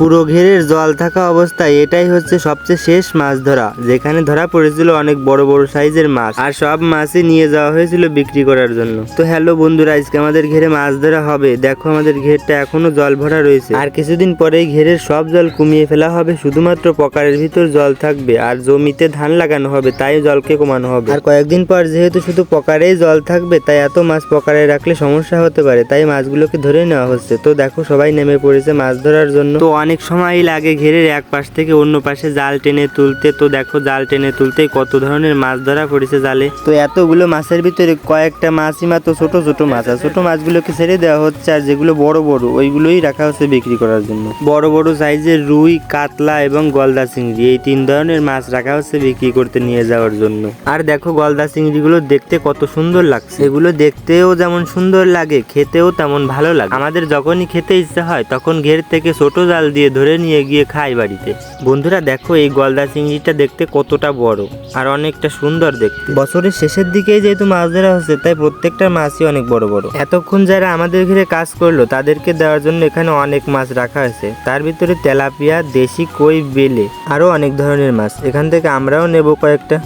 পুরো ঘেরের জল থাকা অবস্থায় এটাই হচ্ছে সবচেয়ে শেষ মাছ ধরা, যেখানে ধরা পড়েছিল অনেক বড় বড় সাইজের মাছ, আর সব মাছই নিয়ে যাওয়া হয়েছিল বিক্রি করার জন্য। তো হ্যালো বন্ধুরা, আজকে আমাদের ঘেরে মাছ ধরা হবে। দেখো আমাদের ঘেরটা এখনো জল ভরা রয়েছে, আর কিছুদিন পরেই ঘেরের সব জল কমিয়ে ফেলা হবে, শুধুমাত্র পকারের ভিতর জল থাকবে। আর জমিতে ধান লাগানো হবে, তাই জলকে কমানো হবে। আর কয়েকদিন পর যেহেতু শুধু পকারেই জল থাকবে, তাই এত মাছ পকারে রাখলে সমস্যা হতে পারে, তাই মাছগুলোকে ধরে নেওয়া হচ্ছে। তো দেখো সবাই নেমে পড়েছে মাছ ধরার জন্য। তো অনেক সময় লাগে ঘেরের এক পাশ থেকে অন্য পাশে জাল টেনে তুলতে। তো দেখো জাল টেনে তুলতেই কত ধরনের মাছ ধরা পড়েছে জালে। তো এতগুলো মাছের ভিতরে কয়েকটা মাছই মাত্র ছোট ছোট মাছ, আর ছোট মাছগুলোকে ছেড়ে দেওয়া হচ্ছে, আর যেগুলো বড় বড় ওইগুলোই রাখা হচ্ছে বিক্রি করার জন্য। বড় বড় সাইজের রুই, কাতলা এবং গলদা চিংড়ি, এই 3 ধরনের মাছ রাখা হচ্ছে বিক্রি করতে নিয়ে যাওয়ার জন্য। আর দেখো গলদা চিংড়িগুলো দেখতে কত সুন্দর লাগছে। এগুলো দেখতেও যেমন সুন্দর লাগে, খেতেও তেমন ভালো লাগে। আমাদের যখনই খেতে ইচ্ছা হয় তখন ঘের থেকে ছোট জাল দিয়ে ধরে নিয়ে গিয়ে খাই বাড়িতে। বন্ধুরা দেখো এই গলদা চিংড়িটা দেখতে কতটা বড় আর অনেকটা সুন্দর দেখতে। বছরের শেষের দিকে যেহেতু মাছ ধরা হচ্ছে, তাই প্রত্যেকটা মাছই অনেক বড় বড়। এতক্ষণ যারা আমাদের ঘিরে কাজ করলো তাদেরকে দেওয়ার জন্য এখানে অনেক মাছ রাখা হয়েছে, তার ভিতরে তেলাপিয়া, দেশি কই, বেলে, আরো অনেক ধরনের মাছ। এখান থেকে আমরাও নেব কয়েকটা।